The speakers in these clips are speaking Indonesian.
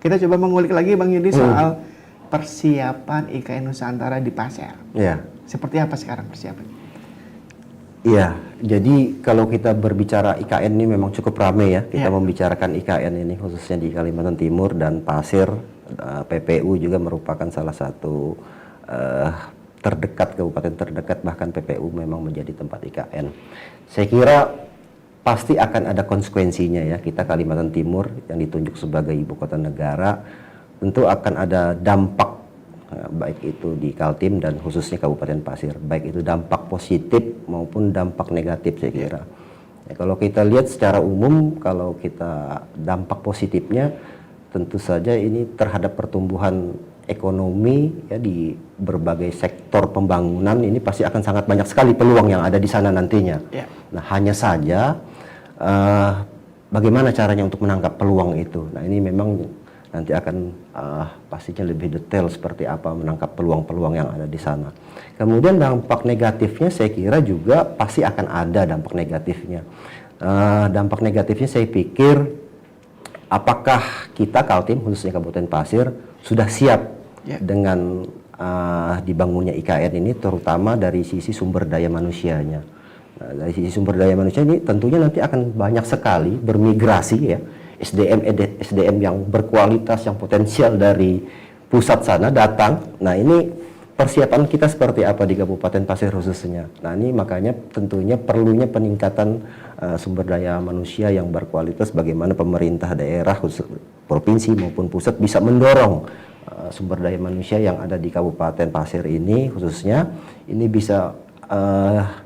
Kita coba mengulik lagi Bang Yudi soal persiapan IKN Nusantara di Pasir. Ya. Seperti apa sekarang persiapan? Iya, jadi kalau kita berbicara IKN ini memang cukup ramai ya. Kita membicarakan IKN ini khususnya di Kalimantan Timur dan Pasir. PPU juga merupakan salah satu terdekat, kabupaten terdekat, bahkan PPU memang menjadi tempat IKN. Saya kira pasti akan ada konsekuensinya ya. Kita Kalimantan Timur yang ditunjuk sebagai ibu kota negara, tentu akan ada dampak, baik itu di Kaltim dan khususnya Kabupaten Pasir, baik itu dampak positif maupun dampak negatif saya kira. Ya, kalau kita lihat secara umum, kalau kita dampak positifnya tentu saja ini terhadap pertumbuhan ekonomi ya di berbagai sektor pembangunan, ini pasti akan sangat banyak sekali peluang yang ada di sana nantinya. Nah, hanya saja bagaimana caranya untuk menangkap peluang itu. Nah, ini memang nanti akan pastinya lebih detail seperti apa menangkap peluang-peluang yang ada di sana. Kemudian dampak negatifnya saya kira juga pasti akan ada dampak negatifnya. Dampak negatifnya saya pikir apakah kita Kaltim khususnya Kabupaten Pasir sudah siap dengan dibangunnya IKN ini, terutama dari sisi sumber daya manusianya. Nah, dari sisi sumber daya manusia ini tentunya nanti akan banyak sekali bermigrasi ya. SDM yang berkualitas, yang potensial dari pusat sana datang. Nah, ini persiapan kita seperti apa di Kabupaten Pasir khususnya. Nah, ini makanya tentunya perlunya peningkatan sumber daya manusia yang berkualitas, bagaimana pemerintah daerah khusus provinsi maupun pusat bisa mendorong sumber daya manusia yang ada di Kabupaten Pasir ini khususnya ini bisa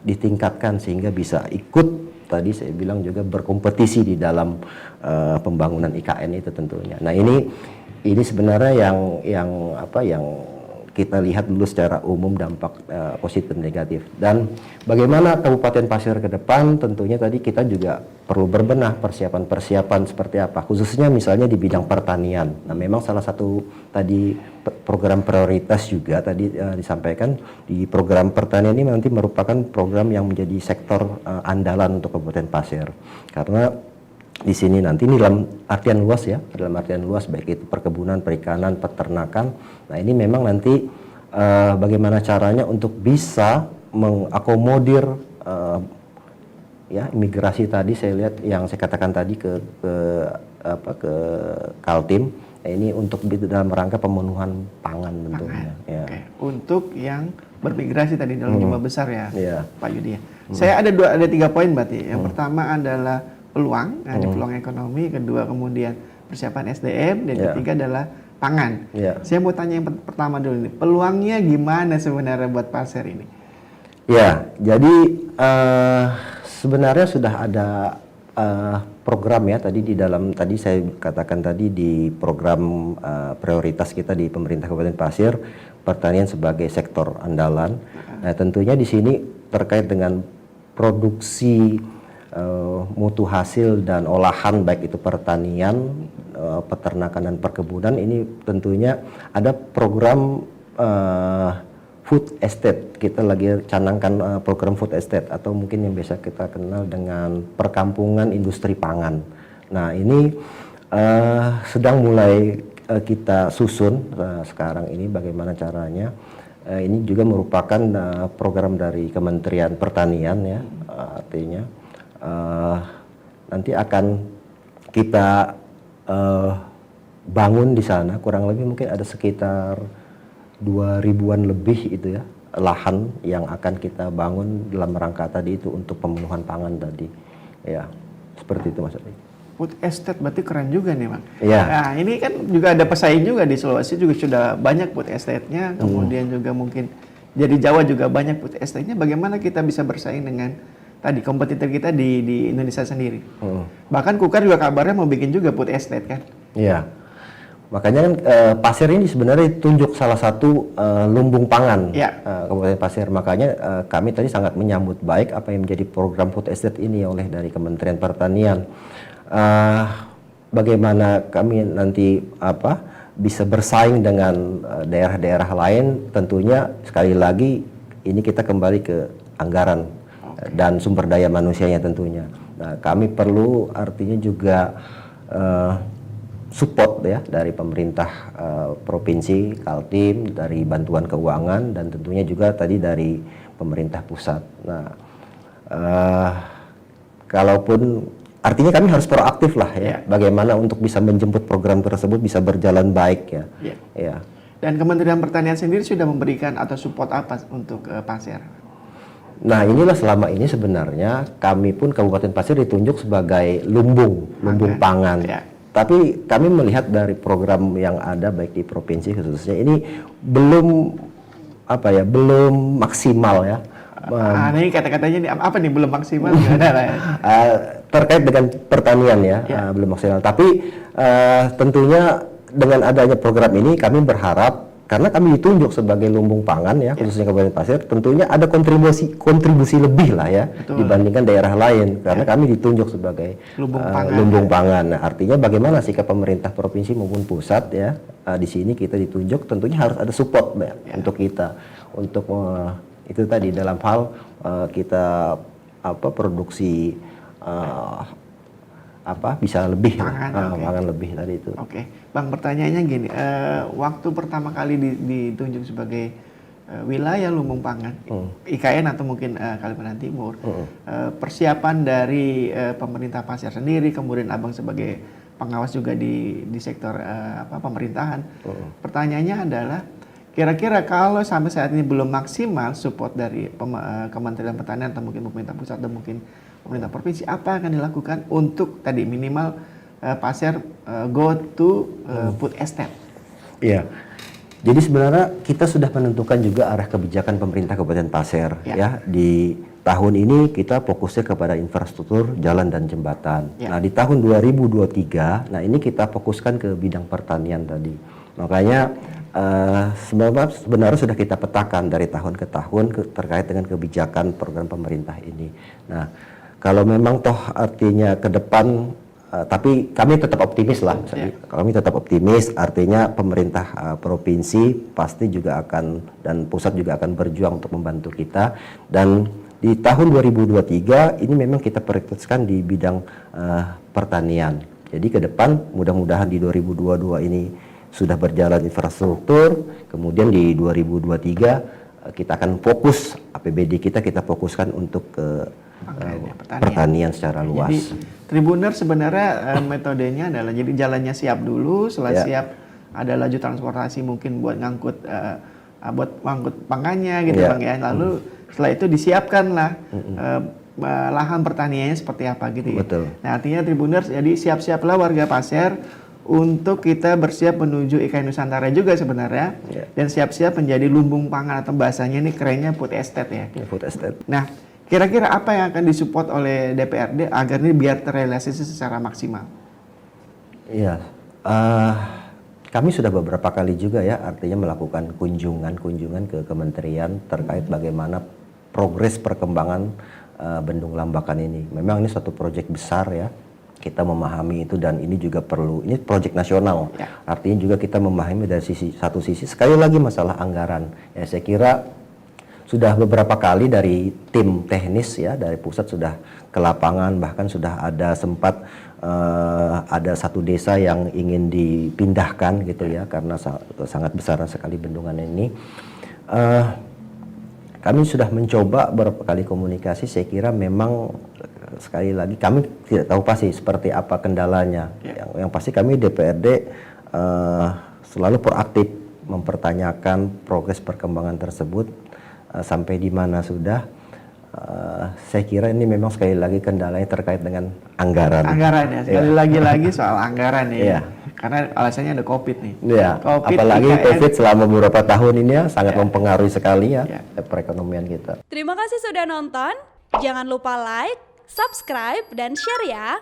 ditingkatkan sehingga bisa ikut, tadi saya bilang juga berkompetisi di dalam pembangunan IKN itu tentunya. Nah, ini sebenarnya yang kita lihat dulu secara umum dampak positif dan negatif. Dan bagaimana Kabupaten Pasir ke depan, tentunya tadi kita juga perlu berbenah persiapan-persiapan seperti apa, khususnya misalnya di bidang pertanian. Nah, memang salah satu tadi program prioritas juga tadi disampaikan di program pertanian ini nanti merupakan program yang menjadi sektor andalan untuk Kabupaten Pasir. Karena di sini nanti ini dalam artian luas ya, dalam artian luas baik itu perkebunan, perikanan, peternakan. Nah, ini memang nanti bagaimana caranya untuk bisa mengakomodir ya imigrasi tadi saya lihat yang saya katakan tadi ke Kaltim. Nah, ini untuk dalam rangka pemenuhan pangan tentunya. Ya. Untuk yang bermigrasi tadi dalam jumlah besar ya, Pak Yudi. Saya ada 3 poin berarti. Yang pertama adalah peluang, peluang ekonomi, kedua kemudian persiapan SDM, dan ketiga adalah pangan. Saya mau tanya yang pertama dulu nih, peluangnya gimana sebenarnya buat Pasir ini? Ya, jadi sebenarnya sudah ada program ya tadi di dalam tadi saya katakan tadi di program prioritas kita di pemerintah Kabupaten Pasir, pertanian sebagai sektor andalan. Nah, tentunya di sini terkait dengan produksi mutu hasil dan olahan baik itu pertanian, peternakan dan perkebunan, ini tentunya ada program food estate. Kita lagi canangkan program food estate atau mungkin yang biasa kita kenal dengan perkampungan industri pangan. Nah, ini sedang mulai kita susun sekarang ini bagaimana caranya. Ini juga merupakan program dari Kementerian Pertanian ya, artinya nanti akan kita bangun di sana kurang lebih mungkin ada sekitar 2000-an lebih itu ya lahan yang akan kita bangun dalam rangka tadi itu untuk pemenuhan pangan tadi ya, seperti itu Mas Adi. Food estate berarti keren juga nih Bang. Iya. Nah, ini kan juga ada pesaing juga di Sulawesi juga sudah banyak food estate-nya, kemudian juga mungkin jadi Jawa juga banyak food estate-nya. Bagaimana kita bisa bersaing dengan tadi kompetitor kita di Indonesia sendiri? Bahkan Kukar juga kabarnya mau bikin juga food estate kan? Iya. Makanya kan Pasir ini sebenarnya tunjuk salah satu lumbung pangan Kabupaten Pasir. Makanya kami tadi sangat menyambut baik apa yang menjadi program food estate ini oleh dari Kementerian Pertanian. Bagaimana kami nanti bisa bersaing dengan daerah-daerah lain, tentunya sekali lagi ini kita kembali ke anggaran dan sumber daya manusianya tentunya. Nah, kami perlu artinya juga support ya dari pemerintah provinsi, Kaltim, dari bantuan keuangan, dan tentunya juga tadi dari pemerintah pusat. Nah, kalaupun artinya kami harus proaktif lah ya, bagaimana untuk bisa menjemput program tersebut bisa berjalan baik ya. Ya. Dan Kementerian Pertanian sendiri sudah memberikan atau support apa untuk Pasir? Nah, inilah selama ini sebenarnya kami pun Kabupaten Pasir ditunjuk sebagai lumbung pangan. Ya. Tapi kami melihat dari program yang ada baik di provinsi khususnya ini belum maksimal ya. Ini kata-katanya nih, apa nih belum maksimal? Terkait dengan pertanian ya, belum maksimal. Tapi tentunya dengan adanya program ini kami berharap, karena kami ditunjuk sebagai lumbung pangan ya, khususnya Kabupaten Pasir, tentunya ada kontribusi lebih lah ya. Betul. Dibandingkan daerah lain, karena kami ditunjuk sebagai lumbung pangan. Nah, artinya bagaimana sikap pemerintah provinsi maupun pusat ya, di sini kita ditunjuk, tentunya harus ada support untuk kita, untuk itu tadi dalam hal kita produksi bisa lebih pangan lebih tadi itu. Bang, pertanyaannya gini, waktu pertama kali ditunjuk sebagai wilayah lumbung pangan IKN atau mungkin Kalimantan Timur, persiapan dari pemerintah Pasir sendiri, kemudian Abang sebagai pengawas juga di sektor pemerintahan. Pertanyaannya adalah, kira-kira kalau sampai saat ini belum maksimal support dari Kementerian Pertanian atau mungkin pemerintah pusat atau mungkin pemerintah provinsi, apa akan dilakukan untuk tadi minimal Pasir go to food estate? Iya. Jadi sebenarnya kita sudah menentukan juga arah kebijakan pemerintah Kabupaten Pasir ya. Di tahun ini kita fokusnya kepada infrastruktur jalan dan jembatan. Nah, di tahun 2023, nah ini kita fokuskan ke bidang pertanian tadi. Makanya sebenarnya sudah kita petakan dari tahun ke tahun terkait dengan kebijakan program pemerintah ini. Nah, kalau memang toh artinya ke depan, tapi kami tetap optimis lah. Kami tetap optimis, artinya pemerintah provinsi pasti juga akan dan pusat juga akan berjuang untuk membantu kita. Dan di tahun 2023 ini memang kita prioritaskan di bidang pertanian. Jadi ke depan mudah-mudahan di 2022 ini sudah berjalan infrastruktur, kemudian di 2023 kita akan fokus APBD kita fokuskan untuk pertanian secara luas. Jadi Tribuner sebenarnya metodenya adalah jadi jalannya siap dulu, setelah siap ada laju transportasi mungkin buat ngangkut pangannya gitu Bang ya. Lalu setelah itu disiapkan lah lahan pertaniannya seperti apa gitu ya. Betul. Nah, artinya Tribuners jadi siap-siaplah warga Pasir untuk kita bersiap menuju IKN Nusantara juga sebenarnya, dan siap-siap menjadi lumbung pangan atau bahasanya ini kerennya food estate ya. Food estate. Nah, kira-kira apa yang akan disupport oleh DPRD agar ini biar terrealisasi secara maksimal? Iya, kami sudah beberapa kali juga ya, artinya melakukan kunjungan ke kementerian terkait bagaimana progres perkembangan Bendung Lambakan ini. Memang ini suatu proyek besar ya. Kita memahami itu, dan ini juga perlu, ini proyek nasional. Artinya juga kita memahami dari satu sisi sekali lagi masalah anggaran. Ya, saya kira sudah beberapa kali dari tim teknis ya dari pusat sudah ke lapangan, bahkan sudah ada sempat ada satu desa yang ingin dipindahkan gitu ya, karena sangat besar sekali bendungan ini. Kami sudah mencoba beberapa kali komunikasi, saya kira memang sekali lagi kami tidak tahu pasti seperti apa kendalanya. Yang pasti kami DPRD selalu proaktif mempertanyakan progres perkembangan tersebut sampai di mana sudah. Saya kira ini memang sekali lagi kendalanya terkait dengan anggaran. Anggaran ya, sekali lagi soal anggaran ya. Karena alasannya ada COVID nih. COVID, apalagi IKN. COVID selama beberapa tahun ini ya sangat mempengaruhi sekali ya perekonomian kita. Terima kasih sudah nonton. Jangan lupa like, subscribe, dan share ya.